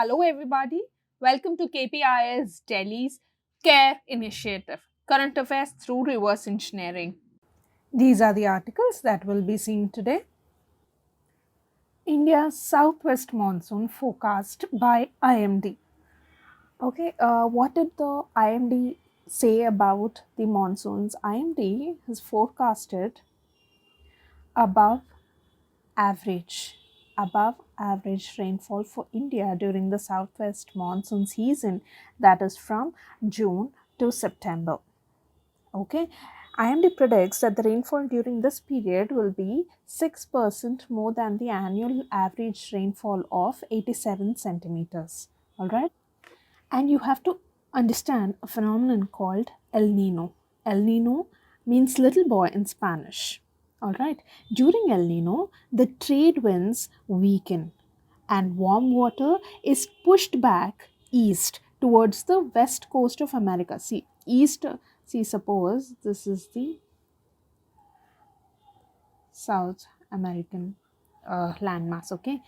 Hello everybody, welcome to KPIS Delhi's CARE Initiative, Current Affairs through Reverse Engineering. These are the articles that will be seen today. India's southwest monsoon forecast by IMD. Okay, what did the IMD say about the monsoons? IMD has forecasted above average above average rainfall for India during the southwest monsoon season, that is from June to September. Okay, IMD predicts that the rainfall during this period will be 6% more than the annual average rainfall of 87 centimeters. All right, and you have to understand a phenomenon called El Nino. El Nino means little boy in Spanish. All right. During El Nino, the trade winds weaken and warm water is pushed back east towards the west coast of America. See, east, see, suppose this is the South American landmass. Okay,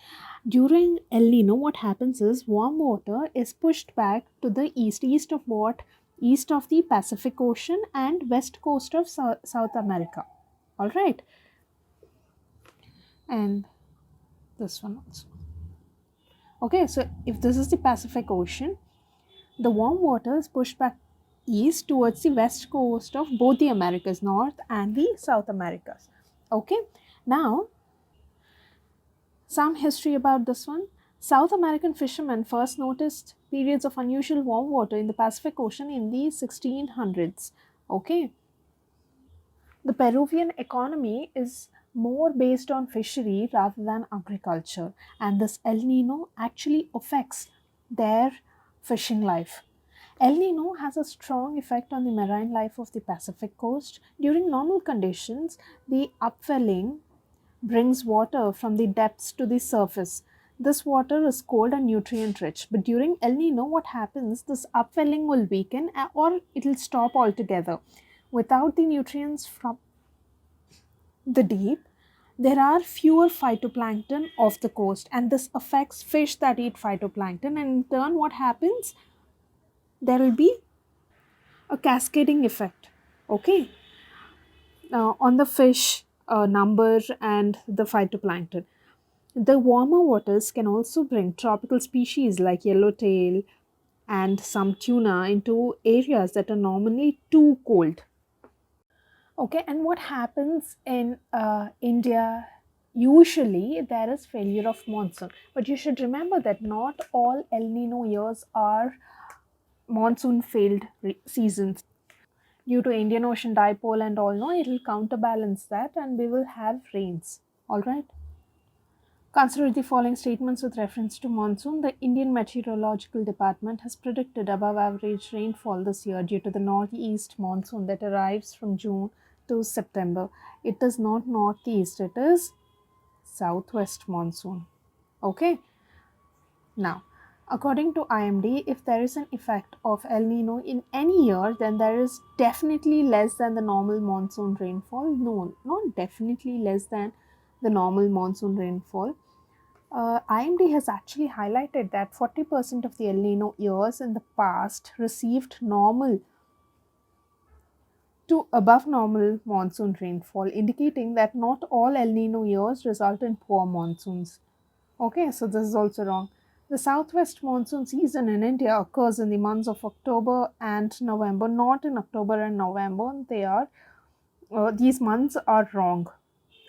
during El Nino, what happens is warm water is pushed back to the east. East of what? East of the Pacific Ocean and west coast of South America. All right, and this one also. Okay, so if this is the Pacific Ocean, the warm water is pushed back east towards the west coast of both the Americas, North and the South Americas. Okay, now some history about this one. South American fishermen first noticed periods of unusual warm water in the Pacific Ocean in the 1600s. Okay. The Peruvian economy is more based on fishery rather than agriculture, and this El Nino actually affects their fishing life. El Nino has a strong effect on the marine life of the Pacific coast. During normal conditions, the upwelling brings water from the depths to the surface. This water is cold and nutrient rich, but during El Nino, what happens? This upwelling will weaken or it will stop altogether. Without the nutrients from the deep, there are fewer phytoplankton off the coast, and this affects fish that eat phytoplankton. And in turn, what happens? There will be a cascading effect. Okay, on the fish number and the phytoplankton. The warmer waters can also bring tropical species like yellowtail and some tuna into areas that are normally too cold. Okay, and what happens in India? Usually there is failure of monsoon, but you should remember that not all El Nino years are monsoon failed seasons. Due to Indian Ocean dipole and all, no, it will counterbalance that and we will have rains. All right. Consider the following statements with reference to monsoon. The Indian Meteorological Department has predicted above average rainfall this year due to the northeast monsoon that arrives from June to September. It is not northeast, it is southwest monsoon. Okay. Now, according to IMD, if there is an effect of El Nino in any year, then there is definitely less than the normal monsoon rainfall. No, not definitely less than the normal monsoon rainfall. IMD has actually highlighted that 40% of the El Nino years in the past received normal to above normal monsoon rainfall, indicating that not all El Nino years result in poor monsoons. Okay, so this is also wrong. The southwest monsoon season in India occurs in the months of October and November, not in October and November. These months are wrong.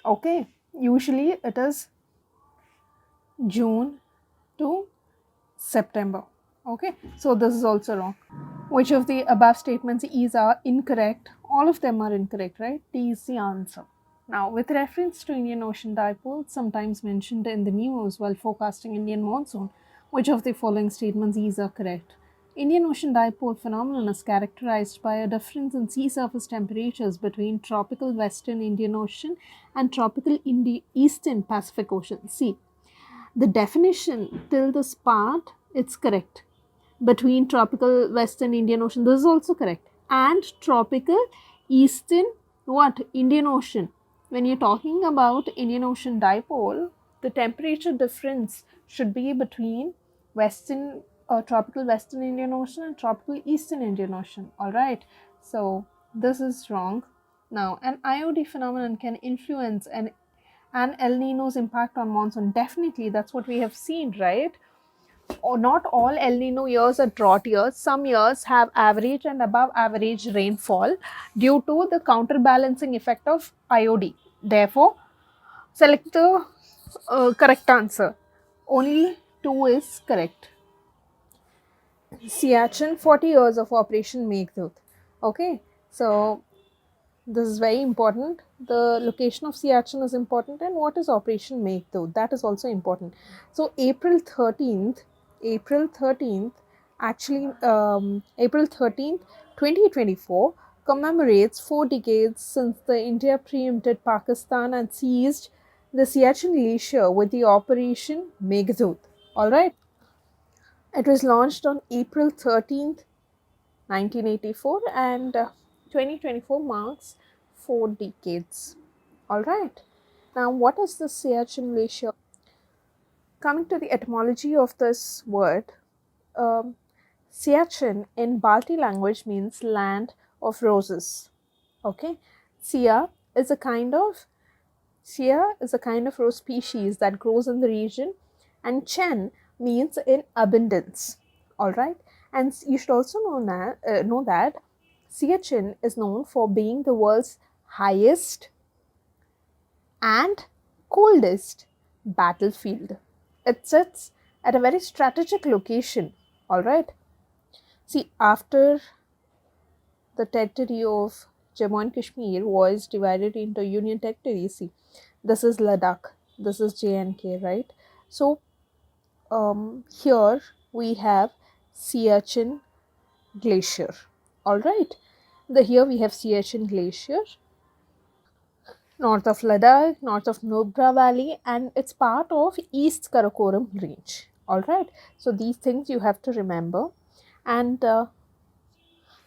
Okay, usually it is June to September. Okay, so this is also wrong. Which of the above statements are incorrect? All of them are incorrect, right? D is the answer. Now, with reference to Indian Ocean dipole, sometimes mentioned in the news while forecasting Indian monsoon, which of the following statements are correct? Indian Ocean dipole phenomenon is characterized by a difference in sea surface temperatures between tropical Western Indian Ocean and tropical Eastern Pacific Ocean. See, the definition till this part, it's correct. Between tropical Western Indian Ocean, this is also correct. And tropical Eastern what? Indian Ocean. When you're talking about Indian Ocean dipole, the temperature difference should be between tropical Western Indian Ocean and tropical Eastern Indian Ocean. All right. So this is wrong. Now, an IOD phenomenon can influence an El Nino's impact on monsoon. Definitely, that's what we have seen, right? Or not all El Nino years are drought years. Some years have average and above average rainfall due to the counterbalancing effect of IOD. Therefore, select the correct answer. Only 2 is correct. Siachen, 40 years of Operation Meghdut. Okay, so this is very important. The location of Siachen is important, and what is Operation Meghdut? That is also important. So April 13th, actually April 13th, 2024 commemorates 4 decades since the India preempted Pakistan and seized the Siachen Glacier with the Operation Meghdut. All right. It was launched on April 13th, 1984, and 2024 marks 4 decades. All right. Now, what is the Siachen Glacier? Coming to the etymology of this word, um, Siachen in Balti language means land of roses. Okay. Sia is a kind of Sia is a kind of rose species that grows in the region, and Chen means in abundance. All right, and you should also know that Siachen is known for being the world's highest and coldest battlefield. It sits at a very strategic location. All right. See, after the territory of Jammu and Kashmir was divided into union territories. See, this is Ladakh, this is J&K, right? So here we have Siachen Glacier. All right, here we have Siachen Glacier, north of Ladakh, north of Nubra Valley, and it's part of East Karakoram Range. All right, so these things you have to remember, and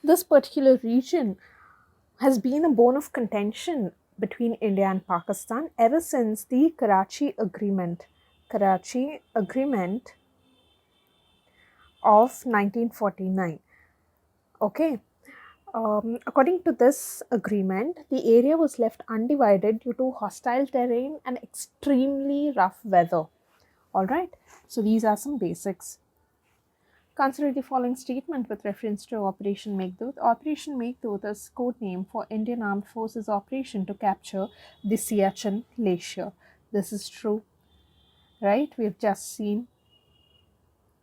this particular region has been a bone of contention between India and Pakistan ever since the Karachi Agreement. Karachi Agreement of 1949. Okay. According to this agreement, the area was left undivided due to hostile terrain and extremely rough weather. All right. So these are some basics. Consider the following statement with reference to Operation Meghdut. Operation Meghdut is code name for Indian Armed Forces operation to capture the Siachen Glacier. This is true, right? We have just seen.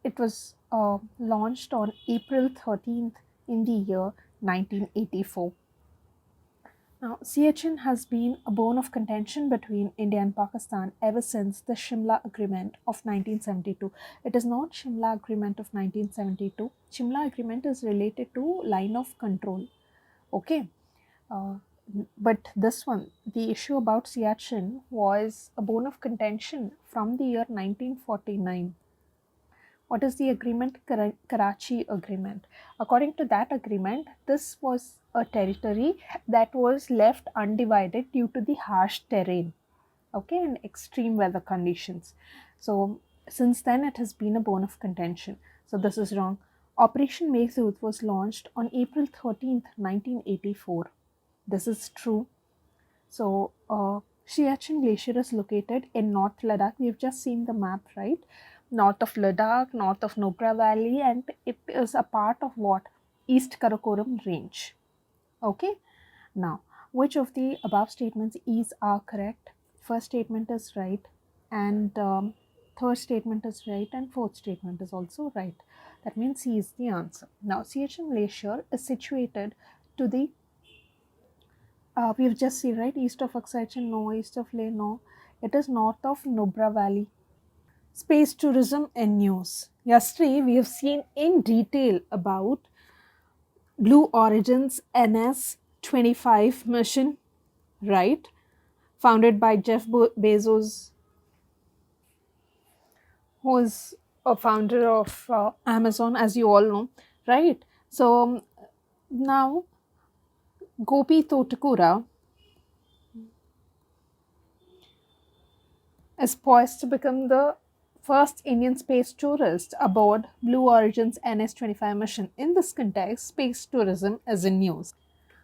It was launched on April 13th in the year 1984. Now, Siachen has been a bone of contention between India and Pakistan ever since the Shimla Agreement of 1972. It is not Shimla Agreement of 1972. Shimla Agreement is related to line of control. Okay. Uh, but this one, the issue about Siachen was a bone of contention from the year 1949. What is the agreement? Karachi Agreement. According to that agreement, this was a territory that was left undivided due to the harsh terrain, okay, and extreme weather conditions. So since then it has been a bone of contention. So this is wrong. Operation Meghdut was launched on April 13th, 1984. This is true. So Siachen Glacier is located in North Ladakh. We've just seen the map, right? North of Ladakh, north of Nubra Valley, and it is a part of what? East Karakoram Range. Okay. Now, which of the above statements are correct? First statement is right, and third statement is right, and fourth statement is also right. That means C is the answer. Now, Siachen Glacier is situated to the we've just seen, right, east of Aksaichen, no, east of Leh, no. It is north of Nubra Valley. Space tourism and news. Yesterday, we have seen in detail about Blue Origin's NS-25 mission, right? Founded by Jeff Bezos, who is a founder of Amazon, as you all know, right? So now Gopi Thotakura is poised to become the first Indian space tourist aboard Blue Origin's NS-25 mission. In this context, space tourism is in news.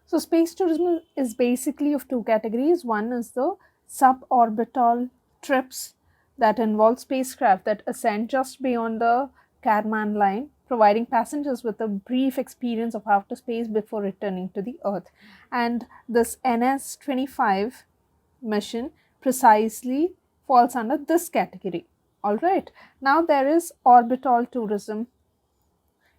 So space tourism is basically of two categories. One is the suborbital trips that involve spacecraft that ascend just beyond the Kármán line, providing passengers with a brief experience of outer space before returning to the Earth. And this NS-25 mission precisely falls under this category. All right. Now there is orbital tourism,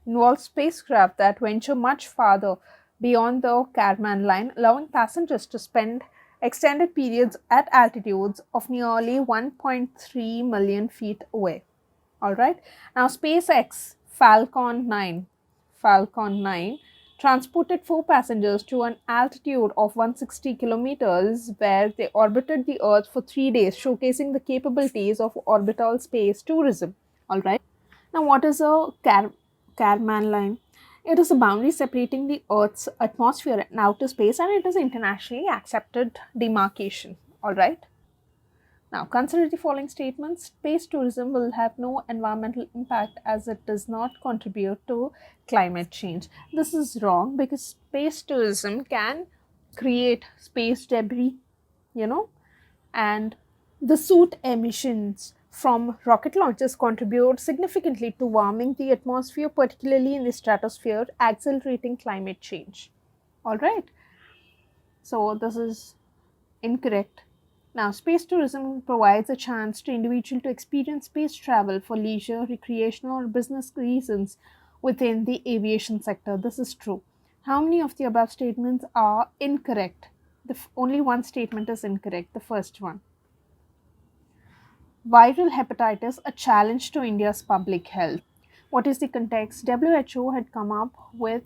involves spacecraft that venture much farther beyond the Kármán line, allowing passengers to spend extended periods at altitudes of nearly 1.3 million feet away. All right. Now, SpaceX Falcon 9 transported 4 passengers to an altitude of 160 kilometers where they orbited the Earth for 3 days, showcasing the capabilities of orbital space tourism. All right. Now, what is a Kármán line? It is a boundary separating the Earth's atmosphere and outer space, and it is internationally accepted demarcation. All right. Now, consider the following statements. Space tourism will have no environmental impact as it does not contribute to climate change. This is wrong because space tourism can create space debris, you know, and the soot emissions from rocket launches contribute significantly to warming the atmosphere, particularly in the stratosphere, accelerating climate change. All right. So, this is incorrect. Now, space tourism provides a chance to individuals to experience space travel for leisure, recreational, or business reasons within the aviation sector. This is true. How many of the above statements are incorrect? Only one statement is incorrect, the first one. Viral hepatitis, a challenge to India's public health. What is the context? WHO had come up with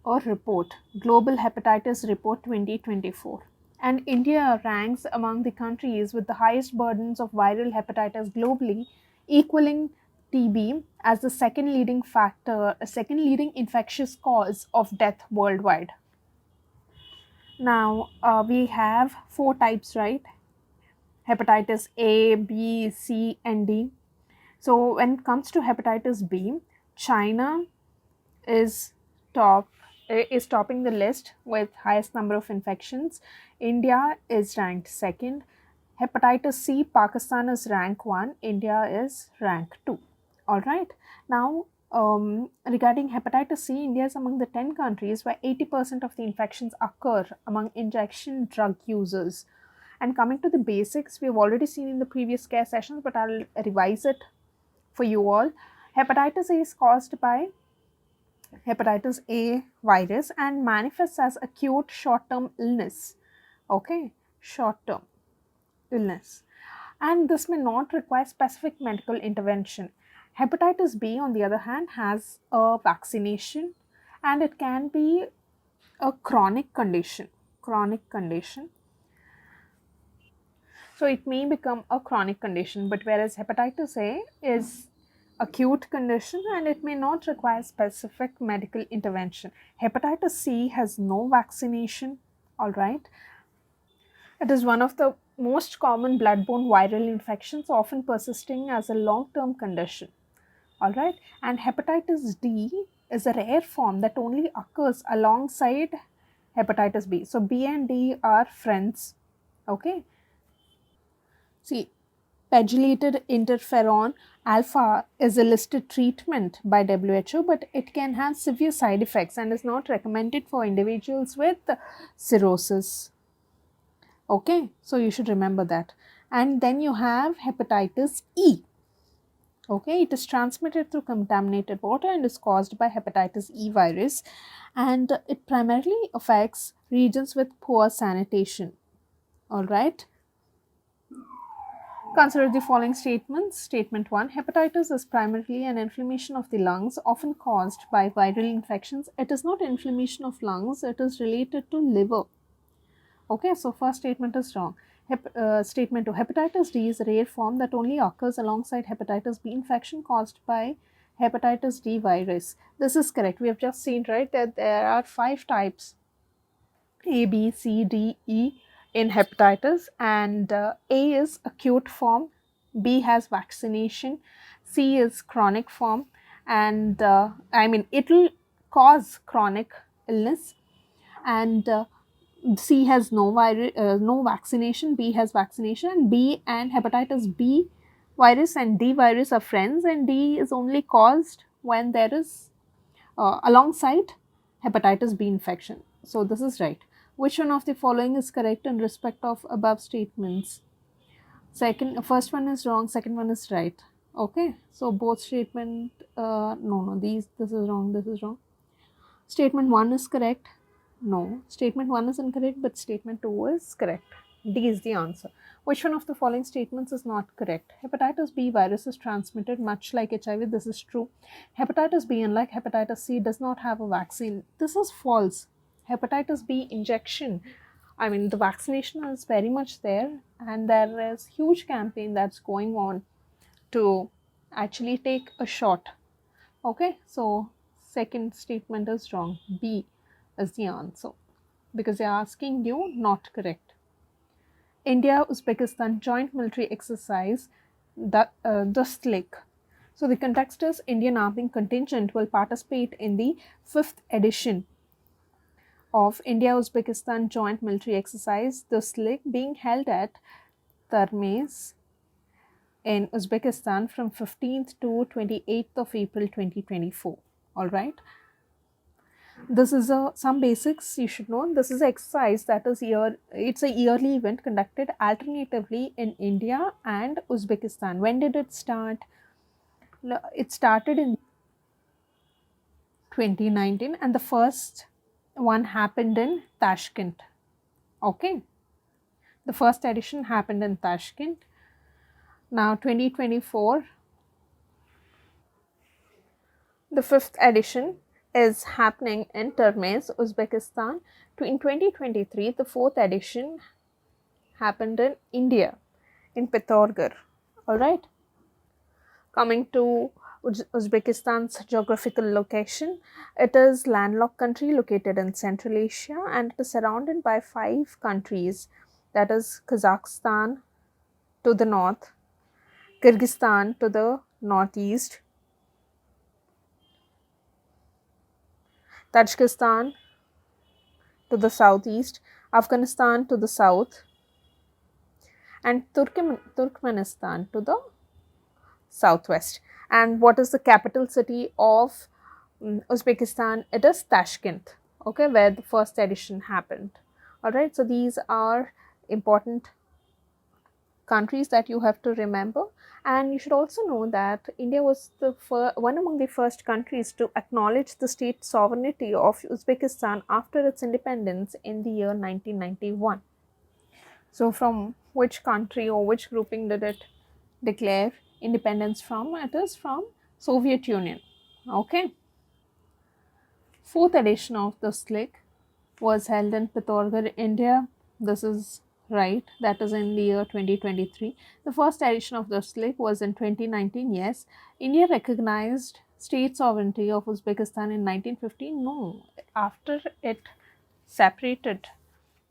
a report, Global Hepatitis Report 2024. And India ranks among the countries with the highest burdens of viral hepatitis globally, equaling TB as the second leading infectious cause of death worldwide. Now, we have four types, right? Hepatitis A, B, C, and D. So, when it comes to hepatitis B, China is topping the list with highest number of infections. India is ranked second. Hepatitis C, Pakistan is rank 1, India is rank 2. All right. Now, regarding hepatitis C, India is among the 10 countries where 80% of the infections occur among injection drug users. And coming to the basics, we have already seen in the previous care sessions, but I'll revise it for you all. Hepatitis A is caused by hepatitis A virus and manifests as acute short-term illness. Okay, short-term illness. And this may not require specific medical intervention. Hepatitis B, on the other hand, has a vaccination and it can be a chronic condition. So it may become a chronic condition, but whereas hepatitis A is acute condition and it may not require specific medical intervention. Hepatitis C has no vaccination, all right. It is one of the most common bloodborne viral infections, often persisting as a long-term condition, all right. And hepatitis D is a rare form that only occurs alongside hepatitis B. So B and D are friends, okay. See, pegylated interferon alpha is a listed treatment by WHO, but it can have severe side effects and is not recommended for individuals with cirrhosis. Okay, so you should remember that. And then you have hepatitis E. Okay, it is transmitted through contaminated water and is caused by hepatitis E virus, and it primarily affects regions with poor sanitation. All right. Consider the following statements. Statement 1. Hepatitis is primarily an inflammation of the lungs, often caused by viral infections. It is not inflammation of lungs, it is related to liver. Okay, so first statement is wrong. Statement 2. Hepatitis D is a rare form that only occurs alongside hepatitis B infection caused by hepatitis D virus. This is correct. We have just seen, right, that there are 5 types, A, B, C, D, E in hepatitis, and A is acute form, B has vaccination, C is chronic form, and it will cause chronic illness, and C has no vaccination, B has vaccination, and B and hepatitis B virus and D virus are friends, and D is only caused when there is alongside hepatitis B infection. So this is right. Which one of the following is correct in respect of above statements? First one is wrong, second one is right. Okay, so both statement, no, this is wrong, this is wrong. Statement 1 is correct. No, statement 1 is incorrect, but statement 2 is correct. D is the answer. Which one of the following statements is not correct? Hepatitis B virus is transmitted much like HIV. This is true. Hepatitis B, unlike hepatitis C, does not have a vaccine. This is false. Hepatitis B injection, the vaccination is very much there, and there is huge campaign that's going on to actually take a shot. Okay, so second statement is wrong. B is the answer because they're asking you not correct. India Uzbekistan joint military exercise, the SLIC. So the context is Indian Army contingent will participate in the 5th edition of India Uzbekistan joint military exercise, the SLIC, being held at Termez in Uzbekistan from 15th to 28th of April 2024. All right. This is some basics you should know. This is an exercise that is it's a yearly event conducted alternatively in India and Uzbekistan. When did it start? It started in 2019, and the first one happened in Tashkent. Okay, the first edition happened in Tashkent. Now 2024, the 5th edition is happening in Termez, Uzbekistan. In 2023, the 4th edition happened in India, in Pithogarh. All right. Coming to Uzbekistan's geographical location, it is landlocked country located in Central Asia, and it is surrounded by 5 countries, that is Kazakhstan to the north, Kyrgyzstan to the northeast, Tajikistan to the southeast, Afghanistan to the south, and Turkmenistan to the southwest. And what is the capital city of Uzbekistan? It is Tashkent, okay, where the first edition happened. All right, so these are important countries that you have to remember. And you should also know that India was one among the first countries to acknowledge the state sovereignty of Uzbekistan after its independence in the year 1991. So from which country or which grouping did it declare independence from? It is from Soviet Union. Okay. 4th edition of the SLIC was held in Pithogarh, India. This is right. That is in the year 2023. The first edition of the SLIC was in 2019. Yes. India recognized state sovereignty of Uzbekistan in 1915. No. After it separated,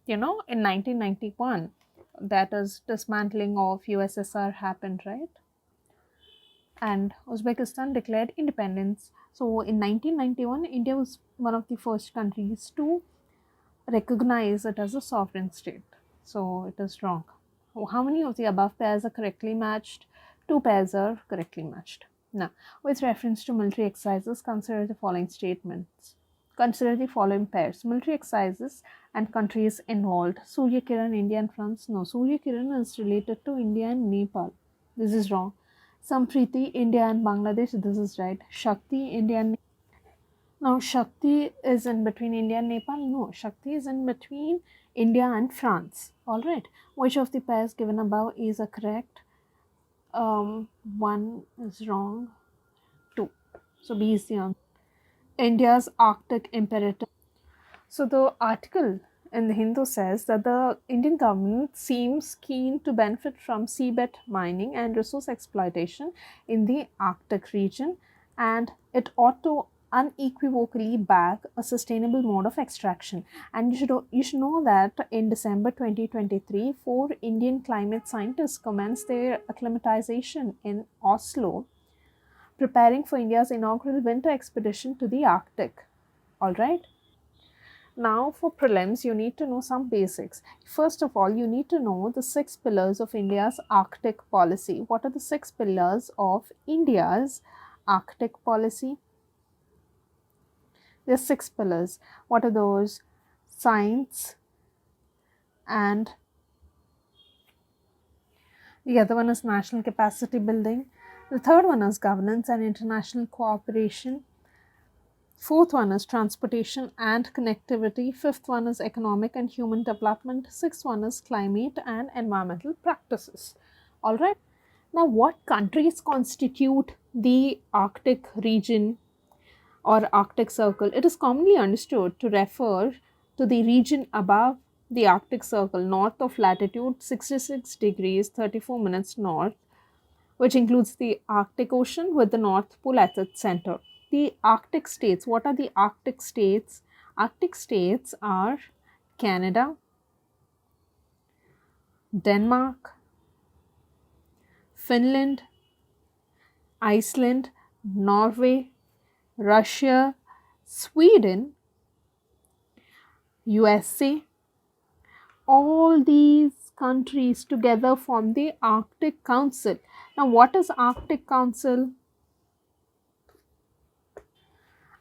in 1991, that is dismantling of USSR happened, right? And Uzbekistan declared independence. So in 1991, India was one of the first countries to recognize it as a sovereign state. So it is wrong. How many of the above pairs are correctly matched? 2 pairs are correctly matched. Now, with reference to military exercises, consider the following statements. Consider the following pairs: military exercises and countries involved. Surya Kiran, India and France. No, Surya Kiran is related to India and Nepal. This is wrong. Sampriti, India and Bangladesh. This is right. Shakti, India and now Shakti is in between India and Nepal. No, Shakti is in between India and France. All right. Which of the pairs given above is a correct? 1 is wrong. 2. So B is the answer. India's Arctic imperative. So the article in the Hindu says that the Indian government seems keen to benefit from seabed mining and resource exploitation in the Arctic region, and it ought to unequivocally back a sustainable mode of extraction. And you should know that in December 2023, 4 Indian climate scientists commenced their acclimatization in Oslo, preparing for India's inaugural winter expedition to the Arctic. All right. Now, for prelims, you need to know some basics. First of all, you need to know the 6 pillars of India's Arctic policy. What are the 6 pillars of India's Arctic policy? There's 6 pillars. What are those? Science, and the other one is national capacity building. The third one is governance and international cooperation. Fourth one is transportation and connectivity. Fifth one is economic and human development. Sixth one is climate and environmental practices. All right. Now, what countries constitute the Arctic region or Arctic Circle? It is commonly understood to refer to the region above the Arctic Circle, north of latitude 66 degrees 34 minutes north, which includes the Arctic Ocean with the North Pole at its center. The Arctic states. What are the Arctic states? Arctic states are Canada, Denmark, Finland, Iceland, Norway, Russia, Sweden, USA. All these countries together form the Arctic Council. Now, what is Arctic Council?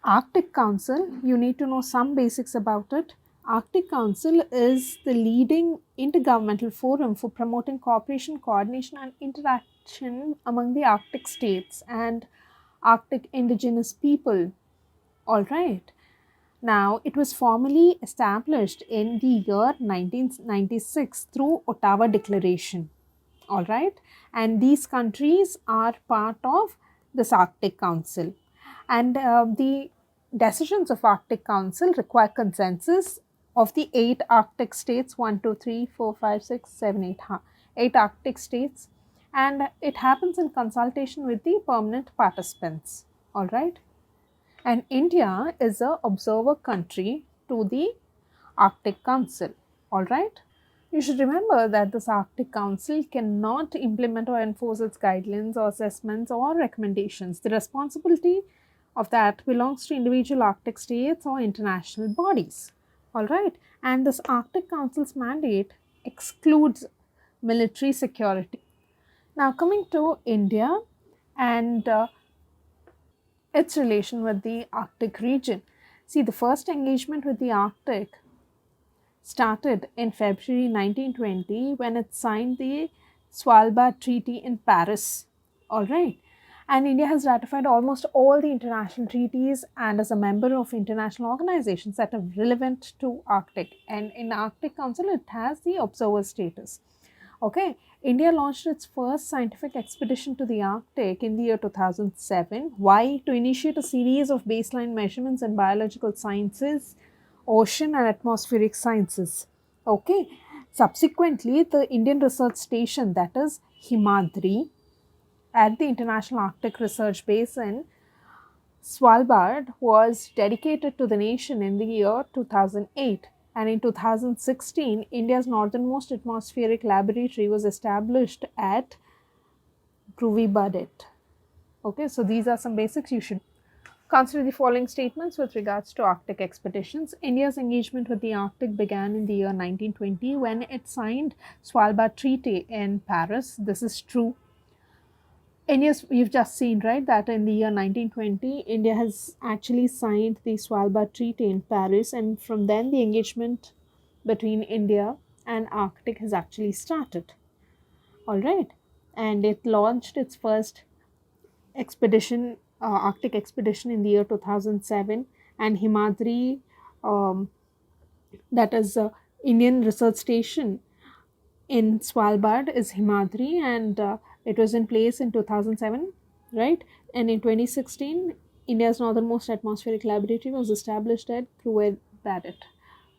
Arctic Council, you need to know some basics about it. Arctic Council is the leading intergovernmental forum for promoting cooperation, coordination, and interaction among the Arctic states and Arctic indigenous people. All right. Now, it was formally established in the year 1996 through Ottawa Declaration. All right. And these countries are part of this Arctic Council. And the decisions of Arctic Council require consensus of the 8 Arctic states, 1, 2, 3, 4, 5, 6, 7, 8, 8 Arctic states, and it happens in consultation with the permanent participants. All right. And India is a observer country to the Arctic Council. All right. You should remember that this Arctic Council cannot implement or enforce its guidelines or assessments or recommendations. The responsibility of that belongs to individual Arctic states or international bodies. All right. And this Arctic Council's mandate excludes military security. Now, coming to India and its relation with the Arctic region. See, the first engagement with the Arctic started in February 1920 when it signed the Svalbard Treaty in Paris. All right. And India has ratified almost all the international treaties and is a member of international organizations that are relevant to Arctic. And in Arctic Council, it has the observer status. Okay, India launched its first scientific expedition to the Arctic in the year 2007. Why? To initiate a series of baseline measurements in biological sciences, ocean and atmospheric sciences. Okay, subsequently, the Indian research station, that is Himadri, at the International Arctic Research Base in Svalbard, was dedicated to the nation in the year 2008. And in 2016, India's northernmost atmospheric laboratory was established at Gruvibudit. Okay, so these are some basics. You should consider the following statements with regards to Arctic expeditions. India's engagement with the Arctic began in the year 1920 when it signed Svalbard Treaty in Paris. This is true. India's, you've just seen, right, that in the year 1920, India has actually signed the Svalbard Treaty in Paris, and from then the engagement between India and Arctic has actually started. All right. And it launched its first expedition, Arctic expedition, in the year 2007, and Himadri, that is Indian research station in Svalbard, is Himadri, and it was in place in 2007, right? And in 2016, India's northernmost atmospheric laboratory was established at Gruvibudit.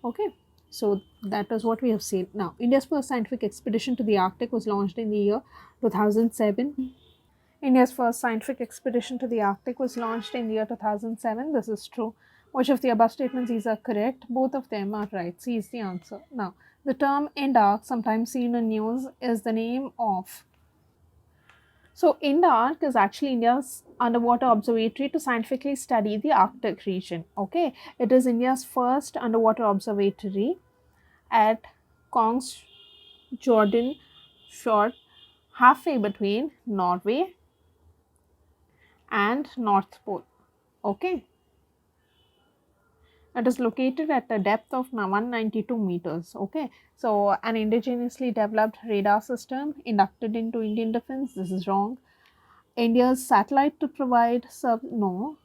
Okay, so that is what we have seen. Now, India's first scientific expedition to the Arctic was launched in the year 2007. India's first scientific expedition to the Arctic was launched in the year 2007. This is true. Which of the above statements is are correct? Both of them are right. C is the answer. Now, the term INDARC, sometimes seen in news, is the name of. So, INDARC is actually India's underwater observatory to scientifically study the Arctic region. Okay, it is India's first underwater observatory at Kongs Jordan Shore, halfway between Norway and North Pole. Okay, it is located at a depth of 192 meters. Okay, so an indigenously developed radar system inducted into Indian defense. This is wrong. India's satellite to provide no.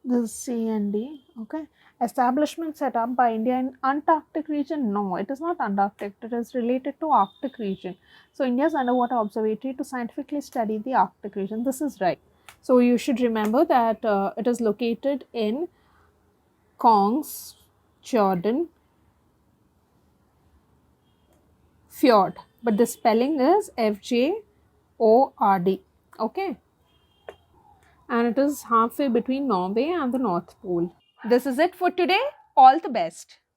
This is C and D. Okay, establishment set up by India in Antarctic region. No, it is not Antarctic. It is related to Arctic region. So India's underwater observatory to scientifically study the Arctic region. This is right. So you should remember that it is located in Kongs Jordan Fjord, but the spelling is FJORD. Okay, and it is halfway between Norway and the North Pole. This is it for today. All the best.